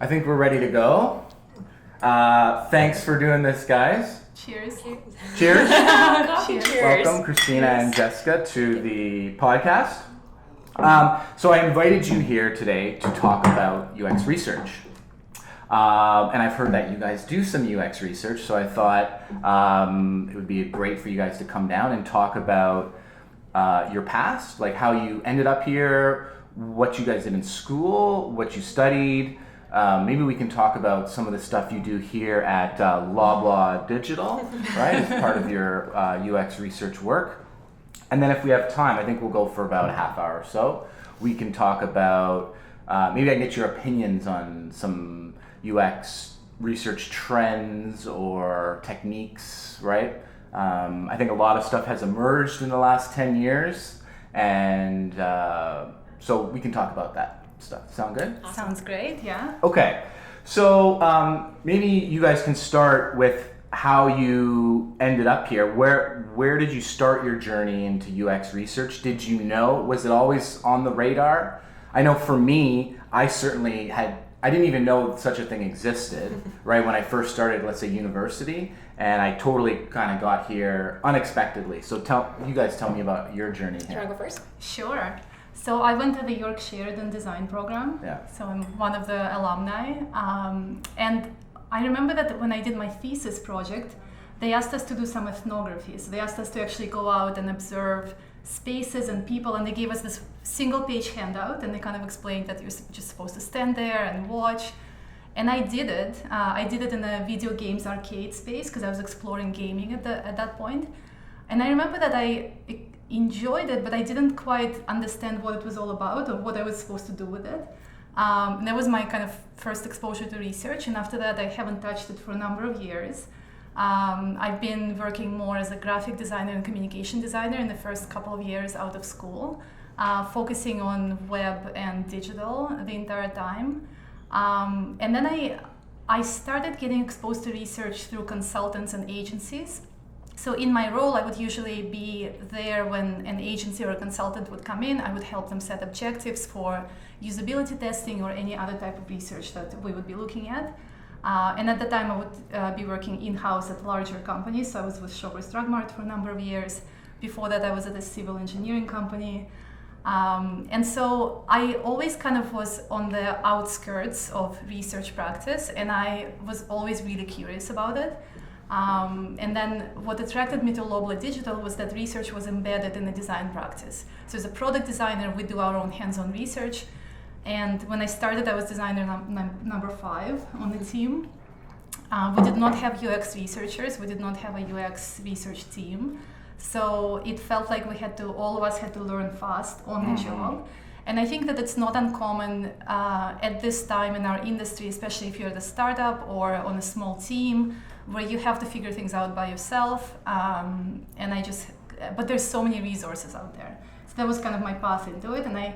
I think we're ready to go. Thanks for doing this, guys. Cheers. Cheers. Cheers. Welcome, Kristina and Jessica, to the podcast. So I invited you here today to talk about UX research. And I've heard that you guys do some UX research, so I thought it would be great for you guys to come down and talk about your past, like how you ended up here, what you guys did in school, what you studied. Maybe we can talk about some of the stuff you do here at Loblaw Digital, right, as part of your UX research work. And then if we have time, I think we'll go for about a half hour or so. We can talk about, maybe I can get your opinions on some UX research trends or techniques, right? I think a lot of stuff has emerged in the last 10 years, and so we can talk about that stuff. Sound good? Awesome. Sounds great, yeah. Okay, so maybe you guys can start with how you ended up here. Where did you start your journey into UX research? Did you know? Was it always on the radar? I know for me, I didn't even know such a thing existed, right, when I first started, let's say, university, and I totally kind of got here unexpectedly. So you guys tell me about your journey here. Do you want to go first? Sure. So I went to the York Sheridan Design Program. Yeah. So I'm one of the alumni. And I remember that when I did my thesis project, they asked us to do some ethnography. So they asked us to actually go out and observe spaces and people, and they gave us this single-page handout, and they kind of explained that you're just supposed to stand there and watch. And I did it. I did it in a video games arcade space because I was exploring gaming at that point. And I remember that I enjoyed it, but I didn't quite understand what it was all about or what I was supposed to do with it. That was my kind of first exposure to research, and after that I haven't touched it for a number of years. I've been working more as a graphic designer and communication designer in the first couple of years out of school, focusing on web and digital the entire time. And then I started getting exposed to research through consultants and agencies. So in my role, I would usually be there when an agency or a consultant would come in. I would help them set objectives for usability testing or any other type of research that we would be looking at. And at the time, I would be working in-house at larger companies. So I was with Shoppers Drug Mart for a number of years. Before that, I was at a civil engineering company. And so I always kind of was on the outskirts of research practice, and I was always really curious about it. And then what attracted me to Loblaw Digital was that research was embedded in the design practice. So as a product designer, we do our own hands-on research. And when I started, I was designer number 5 on the team. We did not have UX researchers. We did not have a UX research team. So it felt like all of us had to learn fast on the job. And I think that it's not uncommon at this time in our industry, especially if you're at a startup or on a small team, where you have to figure things out by yourself. But there's so many resources out there. So that was kind of my path into it. And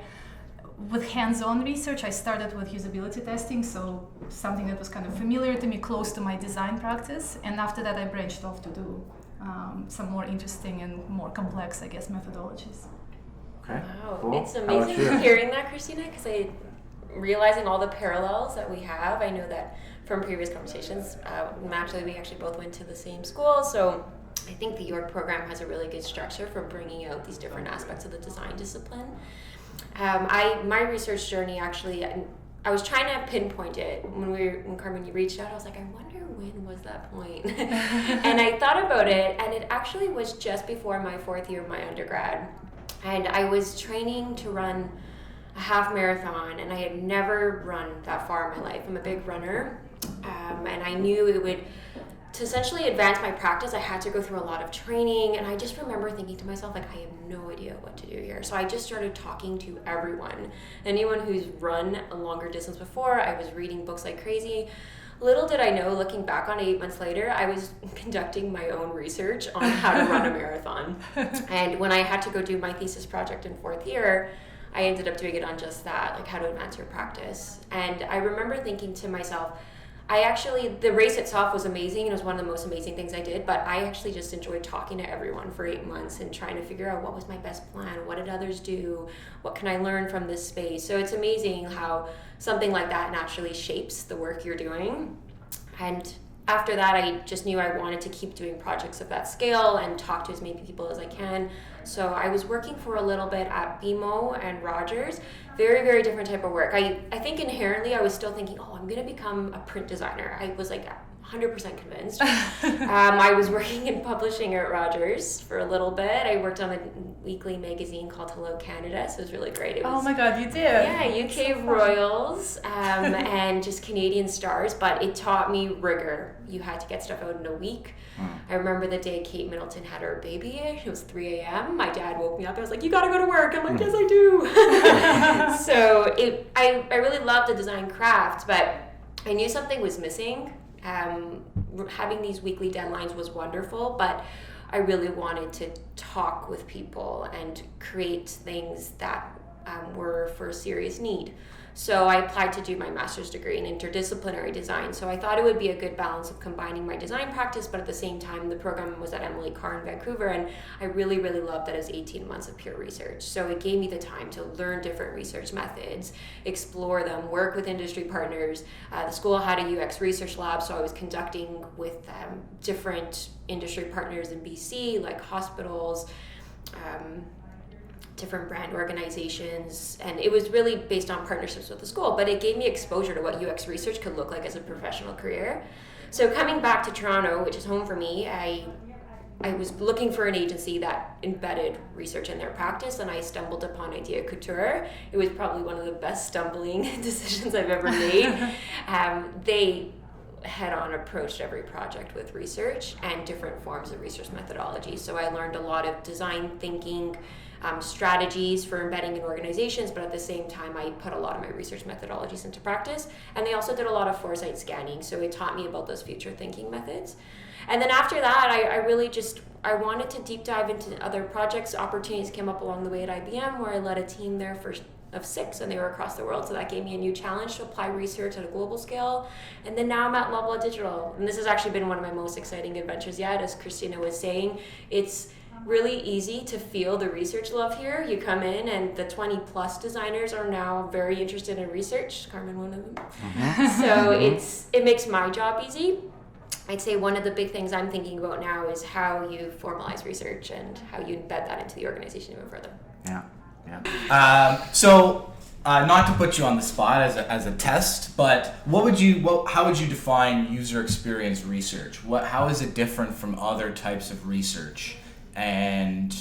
with hands-on research, I started with usability testing, so something that was kind of familiar to me, close to my design practice. And after that, I branched off to do some more interesting and more complex, I guess, methodologies. Okay. Wow, cool. It's amazing hearing that, Kristina, because realizing all the parallels that we have. I know that from previous conversations, we actually both went to the same school, so I think the York program has a really good structure for bringing out these different aspects of the design discipline. My research journey actually, I was trying to pinpoint it when Carmen, you reached out. I was like, I wonder when was that point? And I thought about it, and it actually was just before my 4th year of my undergrad. And I was training to run a half marathon, and I had never run that far in my life. I'm a big runner, and I knew it would, to essentially advance my practice, I had to go through a lot of training. And I just remember thinking to myself, like, I have no idea what to do here. So I just started talking to everyone. Anyone who's run a longer distance before. I was reading books like crazy. Little did I know, looking back on 8 months later, I was conducting my own research on how to run a marathon. And when I had to go do my thesis project in 4th year, I ended up doing it on just that, like how to advance your practice. And I remember thinking to myself, the race itself was amazing. It was one of the most amazing things I did, but I actually just enjoyed talking to everyone for 8 months and trying to figure out what was my best plan, what did others do, what can I learn from this space. So it's amazing how something like that naturally shapes the work you're doing. And after that, I just knew I wanted to keep doing projects of that scale and talk to as many people as I can. So I was working for a little bit at BMO and Rogers. Very, very different type of work. I think inherently I was still thinking, I'm going to become a print designer. I was like 100% convinced. I was working in publishing at Rogers for a little bit. I worked on a weekly magazine called Hello Canada, so it was really great. It was, oh my God, you did? Yeah, UK so Royals and just Canadian stars, but it taught me rigor. You had to get stuff out in a week. I remember the day Kate Middleton had her baby. It was 3 a.m. My dad woke me up. I was like, you gotta go to work. I'm like, yes, I do. So I really loved the design craft, but I knew something was missing. Having these weekly deadlines was wonderful, but I really wanted to talk with people and create things that were for a serious need. So I applied to do my master's degree in interdisciplinary design. So I thought it would be a good balance of combining my design practice, but at the same time, the program was at Emily Carr in Vancouver, and I really, really loved that it was 18 months of pure research. So it gave me the time to learn different research methods, explore them, work with industry partners. The school had a UX research lab, so I was conducting with different industry partners in BC, like hospitals, different brand organizations, and it was really based on partnerships with the school, but it gave me exposure to what UX research could look like as a professional career. So coming back to Toronto, which is home for me, I was looking for an agency that embedded research in their practice, and I stumbled upon Idea Couture. It was probably one of the best stumbling decisions I've ever made. They head-on approached every project with research and different forms of research methodology. So I learned a lot of design thinking, strategies for embedding in organizations, but at the same time I put a lot of my research methodologies into practice. And they also did a lot of foresight scanning, so it taught me about those future thinking methods. And then after that, I wanted to deep dive into other projects. Opportunities came up along the way at IBM, where I led a team there of 6, and they were across the world, so that gave me a new challenge to apply research at a global scale. And then now I'm at Loblaw Digital, and this has actually been one of my most exciting adventures yet. As Kristina was saying, it's really easy to feel the research love here. You come in and the 20 plus designers are now very interested in research, Carmen one of them. So it makes my job easy. I'd say one of the big things I'm thinking about now is how you formalize research and how you embed that into the organization even further. Yeah. So not to put you on the spot as a test, but how would you define user experience research? How is it different from other types of research? And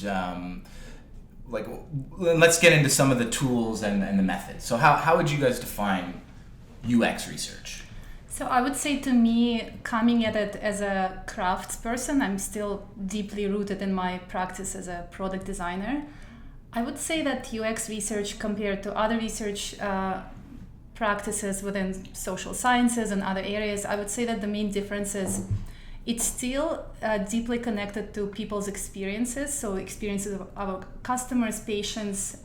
let's get into some of the tools and the methods. So how would you guys define UX research? So I would say, to me, coming at it as a craftsperson, I'm still deeply rooted in my practice as a product designer. I would say that UX research, compared to other research practices within social sciences and other areas, I would say that the main difference is it's still deeply connected to people's experiences, so experiences of our customers, patients,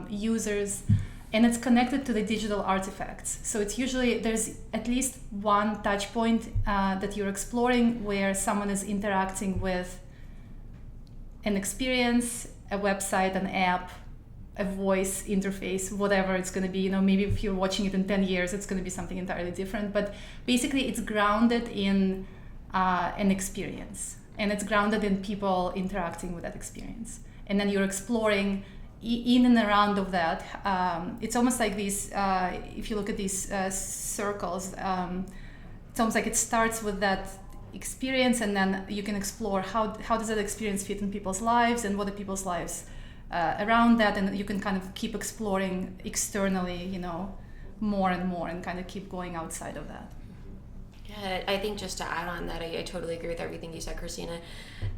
users, and it's connected to the digital artifacts. So it's usually, there's at least one touch point that you're exploring where someone is interacting with an experience, a website, an app, a voice interface, whatever it's going to be. Maybe if you're watching it in 10 years, it's going to be something entirely different. But basically, it's grounded in an experience, and it's grounded in people interacting with that experience. And then you're exploring in and around of that. It's almost like these, if you look at these circles, it's almost like it starts with that experience, and then you can explore how does that experience fit in people's lives, and what are people's lives around that, and you can kind of keep exploring externally, more and more, and kind of keep going outside of that. Yeah, I think just to add on that, I totally agree with everything you said, Kristina.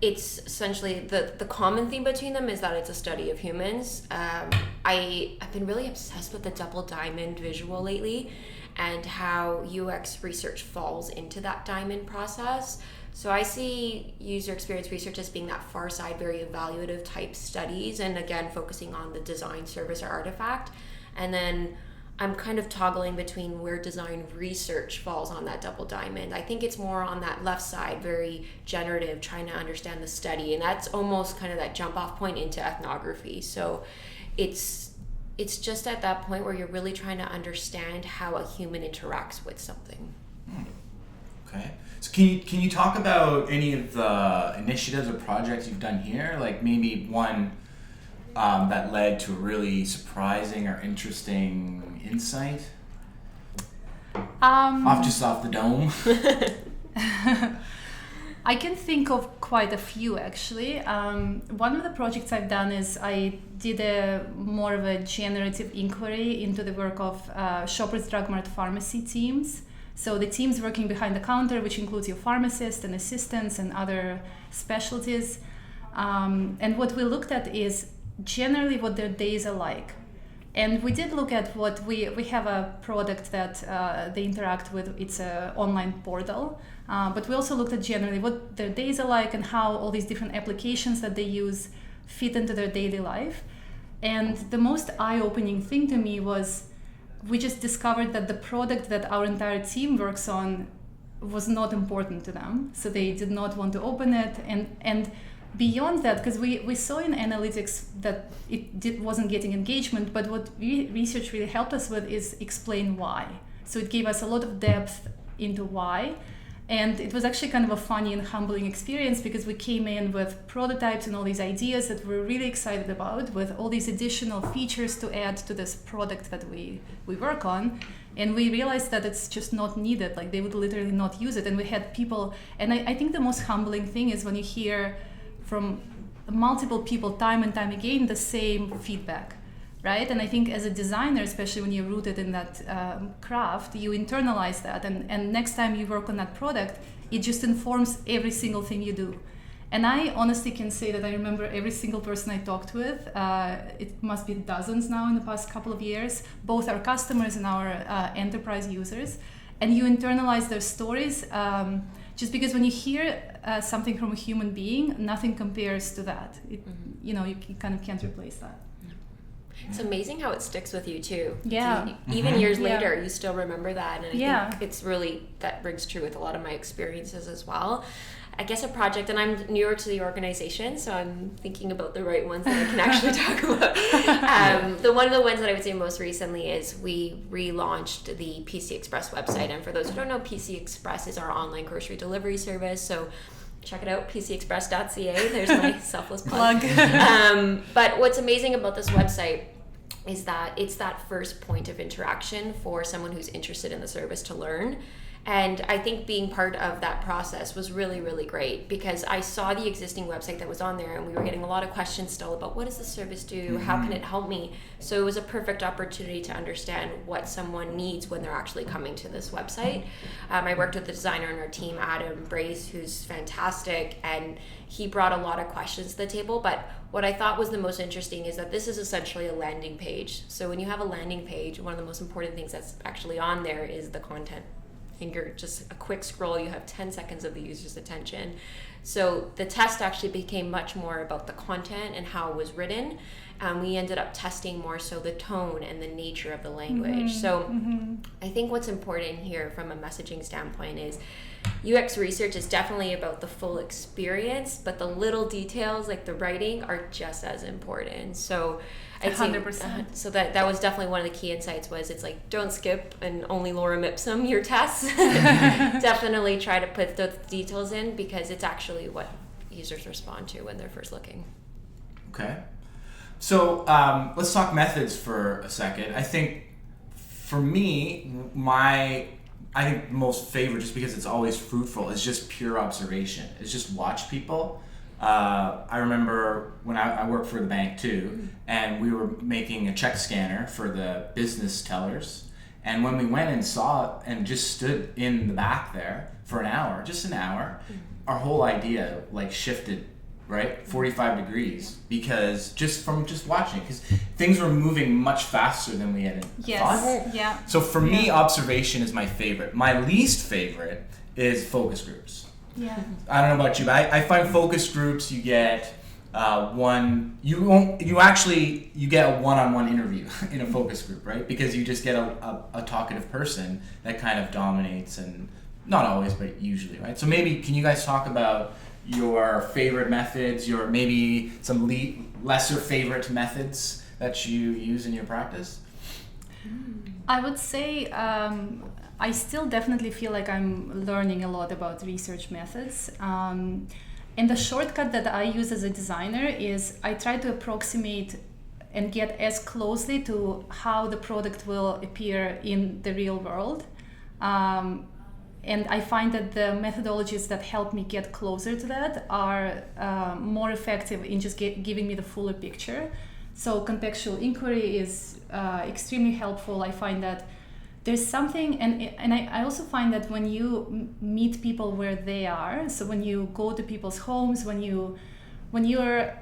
It's essentially the common theme between them is that it's a study of humans. I've been really obsessed with the double diamond visual lately, and how UX research falls into that diamond process. So I see user experience research as being that far side, very evaluative type studies, and again, focusing on the design, service, or artifact. And then I'm kind of toggling between where design research falls on that double diamond. I think it's more on that left side, very generative, trying to understand the study, and that's almost kind of that jump off point into ethnography. So it's just at that point where you're really trying to understand how a human interacts with something. Okay. So can you talk about any of the initiatives or projects you've done here? Like maybe one that led to a really surprising or interesting insight? Off the dome. I can think of quite a few actually. One of the projects I've done is I did more of a generative inquiry into the work of Shoppers Drug Mart pharmacy teams. So the teams working behind the counter, which includes your pharmacist and assistants and other specialties. And what we looked at is generally what their days are like. And we did look at what we have a product that they interact with. It's an online portal. But we also looked at generally what their days are like and how all these different applications that they use fit into their daily life. And the most eye-opening thing to me was we just discovered that the product that our entire team works on was not important to them. So they did not want to open it. And beyond that, because we saw in analytics that it wasn't getting engagement, but what research really helped us with is explain why. So it gave us a lot of depth into why. And it was actually kind of a funny and humbling experience because we came in with prototypes and all these ideas that we're really excited about, with all these additional features to add to this product that we work on. And we realized that it's just not needed, like they would literally not use it. And we had people, and I think the most humbling thing is when you hear from multiple people time and time again the same feedback, right? And I think as a designer, especially when you're rooted in that craft, you internalize that, and next time you work on that product, it just informs every single thing you do. And I honestly can say that I remember every single person I talked with. It must be dozens now in the past couple of years, both our customers and our enterprise users. And you internalize their stories just because when you hear something from a human being, nothing compares to that. You know, you kind of can't replace that. It's amazing how it sticks with you too. Yeah. Even years later, you still remember that. And I think it's really, that rings true with a lot of my experiences as well. I guess a project, and I'm newer to the organization, so I'm thinking about the right ones that I can actually talk about. One of the ones that I would say most recently is we relaunched the PC Express website. And for those who don't know, PC Express is our online grocery delivery service. So check it out, pcexpress.ca. There's my selfless plug. But what's amazing about this website is that it's that first point of interaction for someone who's interested in the service to learn. And I think being part of that process was really, really great because I saw the existing website that was on there and we were getting a lot of questions still about what does the service do? How can it help me? So it was a perfect opportunity to understand what someone needs when they're actually coming to this website. I worked with the designer on our team, Adam Brace, who's fantastic, and he brought a lot of questions to the table. But what I thought was the most interesting is that this is essentially a landing page. So when you have a landing page, one of the most important things that's actually on there is the content. And you're just a quick scroll, you have 10 seconds of the user's attention. So the test actually became much more about the content and how it was written. We ended up testing more so the tone and the nature of the language. So I think what's important here from a messaging standpoint is UX research is definitely about the full experience, but the little details like the writing are just as important. So I'd 100%. say, so that was definitely one of the key insights was it's like don't skip and only lorem ipsum your tests. Definitely try to put the details in because it's actually what users respond to when they're first looking. Okay. So let's talk methods for a second. I think for me, I think most favorite, just because it's always fruitful, is just pure observation. It's just watch people. I remember when I worked for the bank too, and we were making a check scanner for the business tellers. And when we went and saw it and just stood in the back there for an hour, our whole idea like shifted, right? 45 degrees because just watching, because things were moving much faster than we had thought. Yeah. So for me, observation is my favorite. My least favorite is focus groups. Yeah. I don't know about you, but I find focus groups, you get you get a one-on-one interview in a focus group, right? Because you just get a talkative person that kind of dominates, and not always, but usually, right? So maybe can you guys talk about your favorite methods, your maybe some lesser favorite methods that you use in your practice? I would say I still definitely feel like I'm learning a lot about research methods. And the shortcut that I use as a designer is I try to approximate and get as closely to how the product will appear in the real world. And I find that the methodologies that help me get closer to that are more effective in just giving me the fuller picture. So contextual inquiry is extremely helpful. I find that there's something, and I also find that when you meet people where they are, so when you go to people's homes, when you're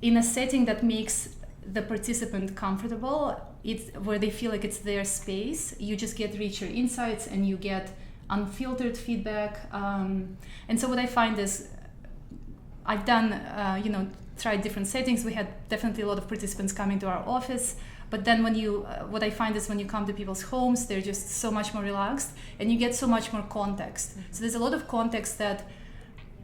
in a setting that makes the participant comfortable, it's where they feel like it's their space, you just get richer insights and you get unfiltered feedback. And so what I find is I've done, tried different settings. We had definitely a lot of participants coming to our office. But then what I find is when you come to people's homes, they're just so much more relaxed and you get so much more context. So there's a lot of context that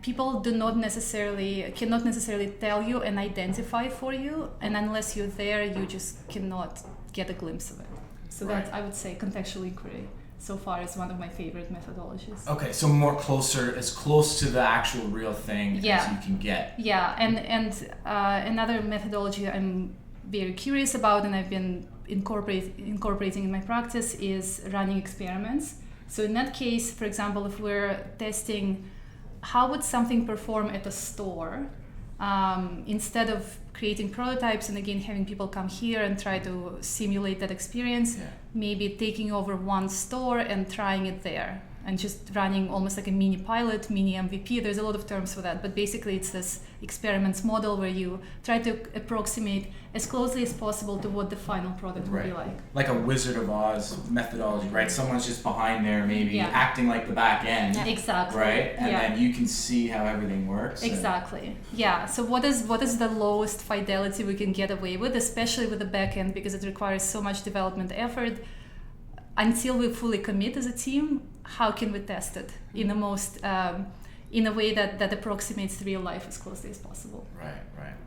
people cannot necessarily tell you and identify for you. And unless you're there, you just cannot get a glimpse of it. So Right. that, I would say, contextual inquiry so far is one of my favorite methodologies. Okay, so as close to the actual real thing as you can get. Yeah, and another methodology I'm very curious about and I've been incorporating in my practice is running experiments. So in that case, for example, if we're testing how would something perform at a store, instead of creating prototypes and again having people come here and try to simulate that experience, maybe taking over one store and trying it there and just running almost like a mini pilot, mini MVP. There's a lot of terms for that, but basically it's this experiments model where you try to approximate as closely as possible to what the final product will be like. Like a Wizard of Oz methodology, right? Someone's just behind there maybe acting like the back end. Exactly. Right? And then you can see how everything works. Exactly. Yeah. So what is the lowest fidelity we can get away with, especially with the back end, because it requires so much development effort. Until we fully commit as a team, how can we test it in the most in a way that approximates real life as closely as possible? Right.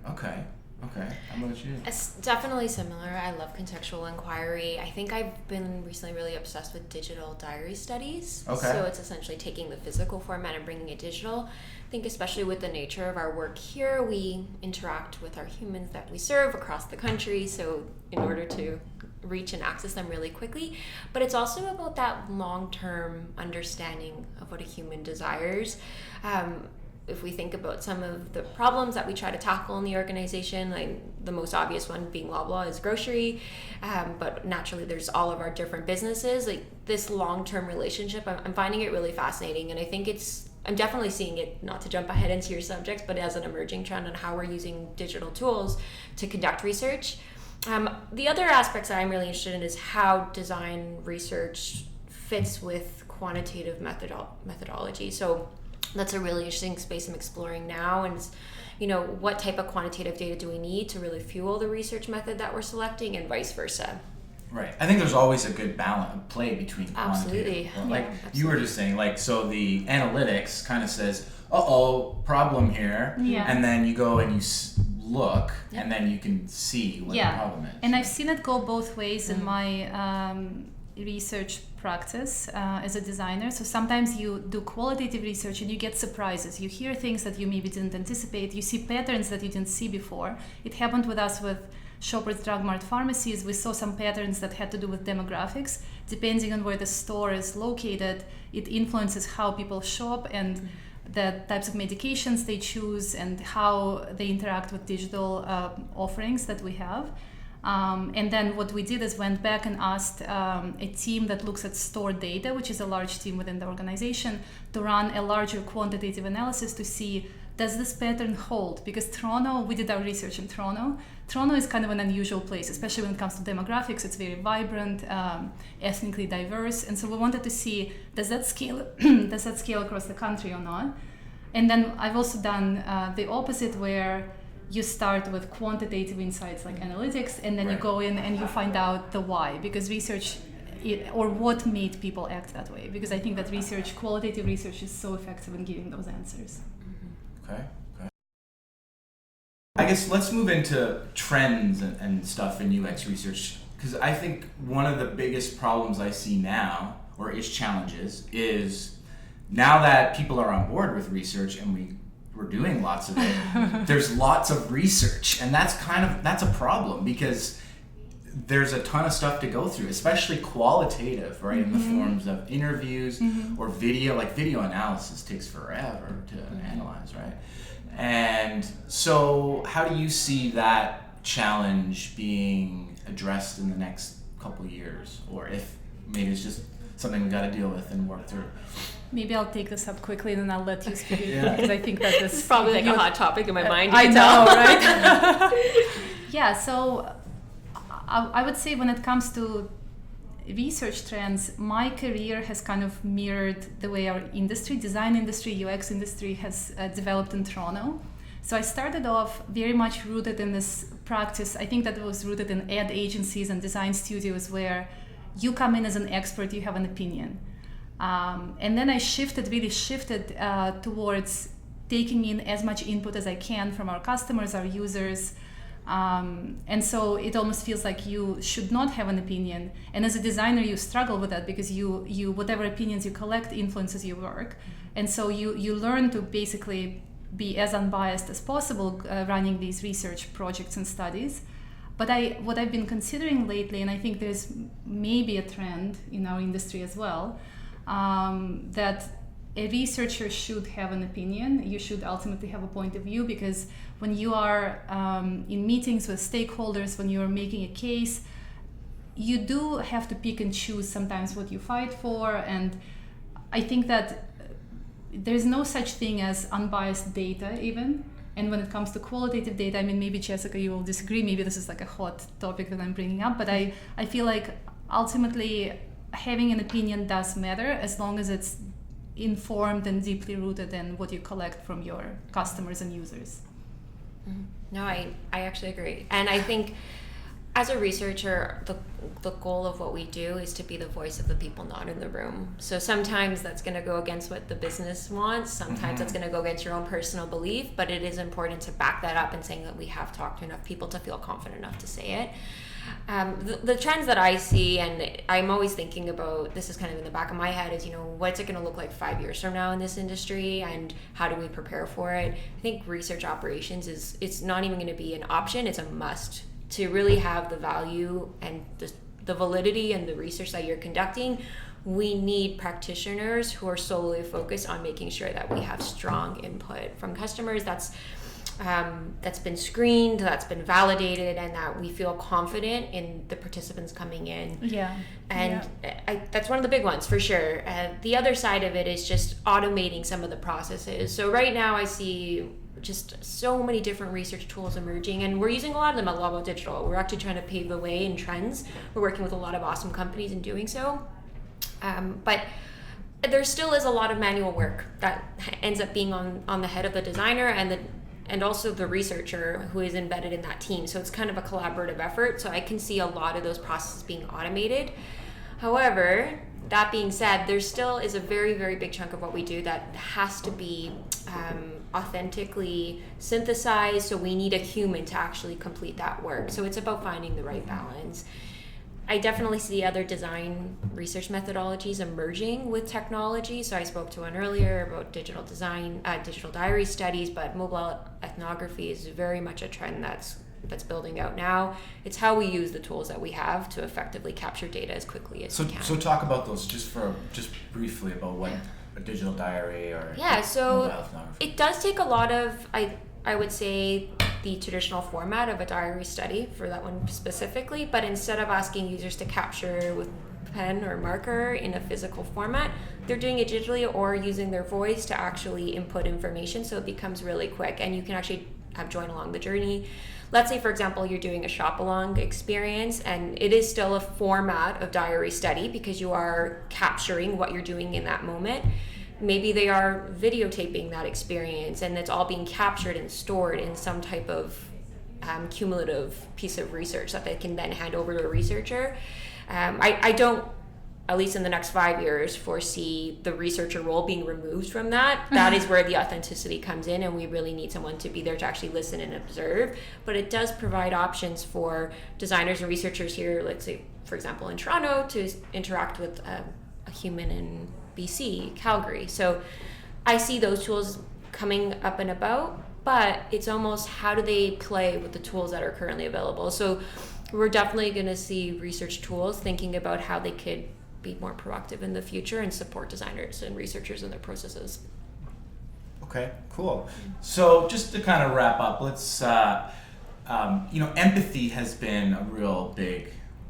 Okay. How about you? It's definitely similar. I love contextual inquiry. I think I've been recently really obsessed with digital diary studies. Okay. So it's essentially taking the physical format and bringing it digital. I think especially with the nature of our work here, we interact with our humans that we serve across the country. So in order to reach and access them really quickly, but it's also about that long-term understanding of what a human desires. If we think about some of the problems that we try to tackle in the organization, like the most obvious one being Loblaw is grocery, but naturally there's all of our different businesses. Like this long-term relationship, I'm finding it really fascinating, and I think I'm definitely seeing it, not to jump ahead into your subject, but as an emerging trend on how we're using digital tools to conduct research. The other aspects that I'm really interested in is how design research fits with quantitative methodology. So that's a really interesting space I'm exploring now, and what type of quantitative data do we need to really fuel the research method that we're selecting, and vice versa. Right. I think there's always a good play between Absolutely. quantitative. You were just saying, so the analytics kind of says, problem here, and then you go and you look, and then you can see what the problem is. And I've seen it go both ways in my research practice as a designer. So sometimes you do qualitative research and you get surprises. You hear things that you maybe didn't anticipate. You see patterns that you didn't see before. It happened with us with Shoppers Drug Mart pharmacies. We saw some patterns that had to do with demographics. Depending on where the store is located, it influences how people shop and the types of medications they choose and how they interact with digital offerings that we have. And then what we did is went back and asked a team that looks at store data, which is a large team within the organization, to run a larger quantitative analysis to see, does this pattern hold? Because Toronto, we did our research in Toronto. Toronto is kind of an unusual place, especially when it comes to demographics. It's very vibrant, ethnically diverse. And so we wanted to see, does that scale across the country or not? And then I've also done the opposite, where you start with quantitative insights like analytics, and then you Right. go in and you find out the why, because research or what made people act that way, because I think that qualitative research is so effective in giving those answers. Okay. I guess let's move into trends and stuff in UX research, because I think one of the biggest problems I see now, or challenges, is now that people are on board with research and we're doing lots of it, there's lots of research, and that's a problem, because there's a ton of stuff to go through, especially qualitative, right? In the forms of interviews or video. Like video analysis takes forever to analyze, right? And so how do you see that challenge being addressed in the next couple of years? Or if maybe it's just something we got to deal with and work through? Maybe I'll take this up quickly and then I'll let you speak, Yeah. because I think that this It's probably like a hot topic in my mind. You I can know, tell. right? Yeah, so I would say when it comes to research trends, my career has kind of mirrored the way our design industry, UX industry has developed in Toronto. So I started off very much rooted in this practice. I think that it was rooted in ad agencies and design studios where you come in as an expert, you have an opinion. And then I really shifted towards taking in as much input as I can from our customers, our users. And so it almost feels like you should not have an opinion. And as a designer, you struggle with that, because you whatever opinions you collect influences your work. And so you learn to basically be as unbiased as possible running these research projects and studies. But what I've been considering lately, and I think there's maybe a trend in our industry as well, that a researcher should have an opinion. You should ultimately have a point of view, because when you are in meetings with stakeholders, when you're making a case, you do have to pick and choose sometimes what you fight for. And I think that there's no such thing as unbiased data even. And when it comes to qualitative data, I mean, maybe Jessica, you will disagree. Maybe this is like a hot topic that I'm bringing up, but I feel like ultimately having an opinion does matter, as long as it's informed and deeply rooted in what you collect from your customers and users. No, I actually agree. And I think as a researcher, the goal of what we do is to be the voice of the people not in the room. So sometimes that's going to go against what the business wants. Sometimes that's going to go against your own personal belief, but it is important to back that up and saying that we have talked to enough people to feel confident enough to say it. The trends that I see, and I'm always thinking about, this is kind of in the back of my head, is, what's it going to look like 5 years from now in this industry, and how do we prepare for it? I think research operations it's not even going to be an option, it's a must to really have the value and the validity and the research that you're conducting. We need practitioners who are solely focused on making sure that we have strong input from customers that's been screened, that's been validated, and that we feel confident in the participants coming in. Yeah. And that's one of the big ones for sure. The other side of it is just automating some of the processes. So right now I see just so many different research tools emerging, and we're using a lot of them at Labo Digital. We're actually trying to pave the way in trends. We're working with a lot of awesome companies in doing so. But there still is a lot of manual work that ends up being on the head of the designer and also the researcher who is embedded in that team. So it's kind of a collaborative effort. So I can see a lot of those processes being automated. However, that being said, there still is a very, very big chunk of what we do that has to be authentically synthesized. So we need a human to actually complete that work. So it's about finding the right balance. I definitely see other design research methodologies emerging with technology. So I spoke to one earlier about digital design, digital diary studies, but mobile ethnography is very much a trend that's building out now. It's how we use the tools that we have to effectively capture data as quickly as we can. So talk about those just briefly about what a digital diary or so mobile ethnography. It does take a lot of, I would say, the traditional format of a diary study for that one specifically, but instead of asking users to capture with pen or marker in a physical format, they're doing it digitally or using their voice to actually input information, so it becomes really quick and you can actually join along the journey. Let's say, for example, you're doing a shop along experience, and it is still a format of diary study because you are capturing what you're doing in that moment. maybe they are videotaping that experience and it's all being captured and stored in some type of cumulative piece of research that they can then hand over to a researcher. I don't, at least in the next 5 years, foresee the researcher role being removed from that. That is where the authenticity comes in, and we really need someone to be there to actually listen and observe. But it does provide options for designers and researchers here, let's say, for example, in Toronto, to interact with a human in BC, Calgary. So I see those tools coming up and about, but it's almost how do they play with the tools that are currently available. So we're definitely going to see research tools thinking about how they could be more proactive in the future and support designers and researchers in their processes. Okay, cool. So just to kind of wrap up, let's, empathy has been a real big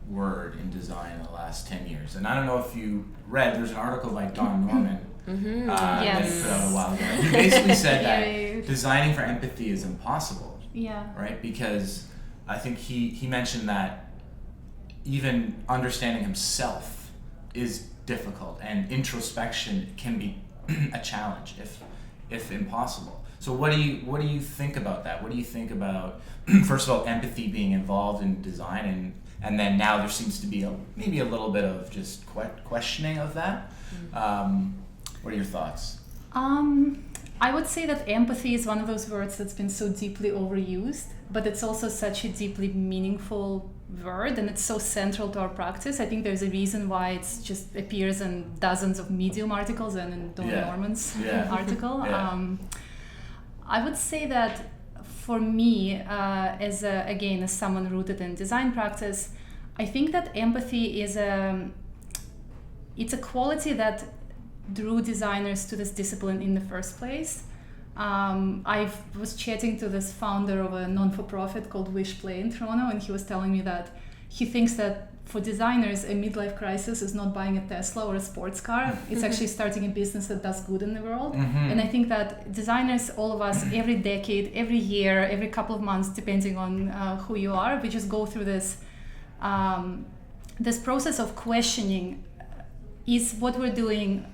word in design in the last 10 years. And I don't know if you read, there's an article by Don Norman that he put out a while ago. He basically said that designing for empathy is impossible. Yeah. Right? Because I think he mentioned that even understanding himself is difficult, and introspection can be a challenge, if impossible. So what do you think about that? What do you think about, first of all, empathy being involved in design, and then now there seems to be maybe a little bit of just questioning of that. What are your thoughts? I would say that empathy is one of those words that's been so deeply overused, but it's also such a deeply meaningful word, and it's so central to our practice. I think there's a reason why it's just appears in dozens of Medium articles and in Don Norman's article. I would say that for me, as someone rooted in design practice, I think that empathy is it's a quality that drew designers to this discipline in the first place. I was chatting to this founder of a non-for-profit called Wish Play in Toronto, and he was telling me that he thinks that for designers, a midlife crisis is not buying a Tesla or a sports car. It's actually starting a business that does good in the world. And I think that designers, all of us, every decade, every year, every couple of months, depending on who you are, we just go through this process of questioning. Is what we're doing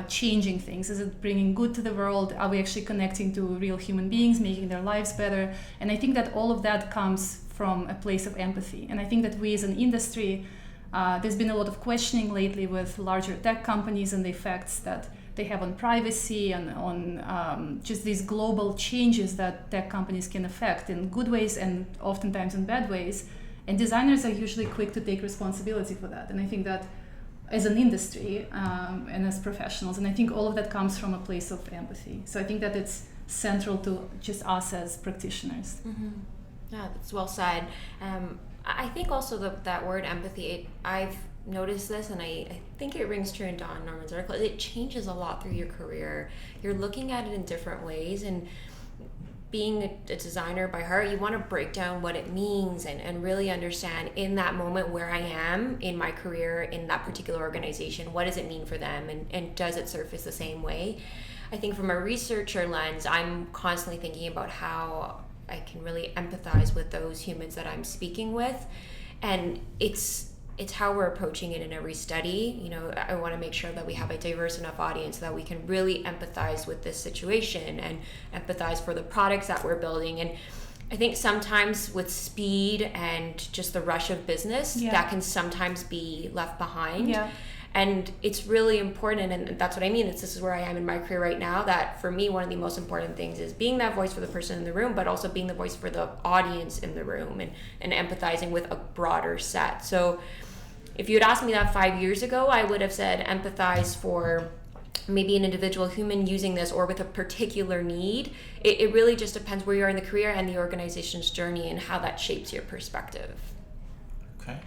changing things? Is it bringing good to the world? Are we actually connecting to real human beings, making their lives better? And I think that all of that comes from a place of empathy. And I think that we as an industry, there's been a lot of questioning lately with larger tech companies and the effects that they have on privacy and on just these global changes that tech companies can affect in good ways and oftentimes in bad ways. And designers are usually quick to take responsibility for that. And I think that as an industry and as professionals, and I think all of that comes from a place of empathy. So I think that it's central to just us as practitioners. Yeah, that's well said. I think also that word empathy, I've noticed this, and I think it rings true in Don Norman's article. It changes a lot through your career. You're looking at it in different ways, and being a designer by heart, you want to break down what it means and really understand in that moment where I am in my career in that particular organization, what does it mean for them, and does it surface the same way? I think from a researcher lens, I'm constantly thinking about how I can really empathize with those humans that I'm speaking with, and it's how we're approaching it in every study. You know, I want to make sure that we have a diverse enough audience so that we can really empathize with this situation and empathize for the products that we're building. And I think sometimes with speed and just the rush of business, that can sometimes be left behind. And it's really important, and that's what I mean. This is where I am in my career right now, that for me, one of the most important things is being that voice for the person in the room, but also being the voice for the audience in the room and empathizing with a broader set. So if you had asked me that 5 years ago, I would have said empathize for maybe an individual human using this or with a particular need. It really just depends where you are in the career and the organization's journey and how that shapes your perspective. Okay.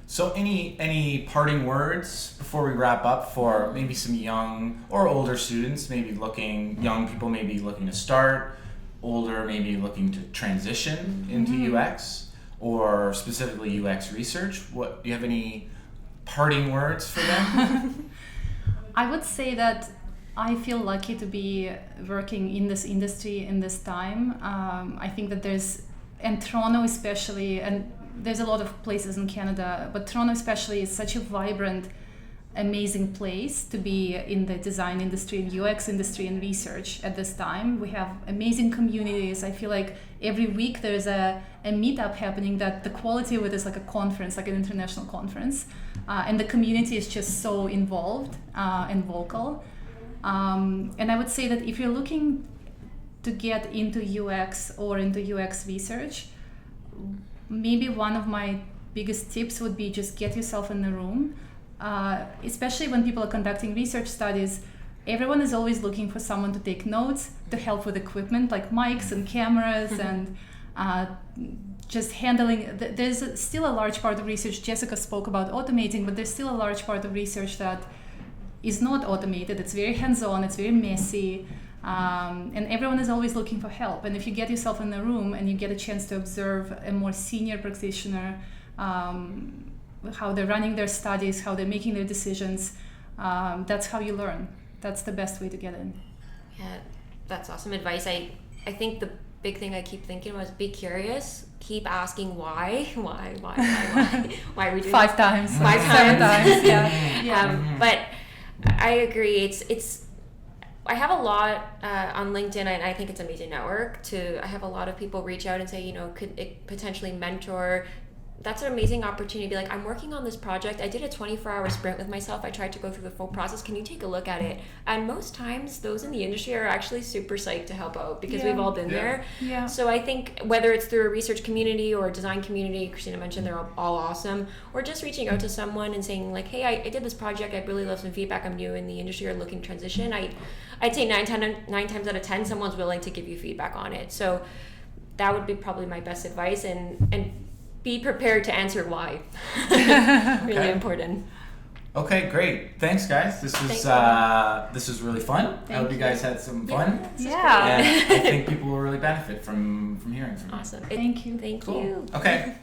So any parting words before we wrap up for maybe some young or older students, young people maybe looking to start, older maybe looking to transition into UX? Or specifically UX research? Do you have any parting words for them? I would say that I feel lucky to be working in this industry in this time. I think that and Toronto especially, and there's a lot of places in Canada, but Toronto especially is such a vibrant amazing place to be in the design industry and UX industry and research at this time. We have amazing communities. I feel like every week there's a meetup happening that the quality of it is like a conference, like an international conference. And the community is just so involved and vocal. And I would say that if you're looking to get into UX or into UX research, maybe one of my biggest tips would be just get yourself in the room. Especially when people are conducting research studies, everyone is always looking for someone to take notes, to help with equipment like mics and cameras and just handling. There's still a large part of research. Jessica spoke about automating, but there's still a large part of research that is not automated. It's very hands-on, it's very messy, and everyone is always looking for help. And if you get yourself in the room and you get a chance to observe a more senior practitioner, how they're running their studies, how they're making their decisions, that's how you learn. That's the best way to get in. Yeah, that's awesome advice. I think the big thing I keep thinking was be curious, keep asking why are we doing 5 times, 5 times, 7 times, yeah. But I agree. It's I have a lot on LinkedIn, and I think it's an amazing network. I have a lot of people reach out and say, could it potentially mentor? That's an amazing opportunity to be like, I'm working on this project. I did a 24-hour sprint with myself. I tried to go through the full process. Can you take a look at it? And most times, those in the industry are actually super psyched to help out because we've all been there. Yeah. So I think whether it's through a research community or a design community, Kristina mentioned they're all awesome, or just reaching out to someone and saying like, hey, I did this project. I'd really love some feedback. I'm new in the industry or looking to transition. I'd say 9 times out of 10, someone's willing to give you feedback on it. So that would be probably my best advice. And be prepared to answer why. Really important. Okay, great. Thanks, guys. This was really fun. I hope you guys had some fun. Yeah. And I think people will really benefit from hearing from you. Awesome. Thank you. Thank Cool. you. Okay.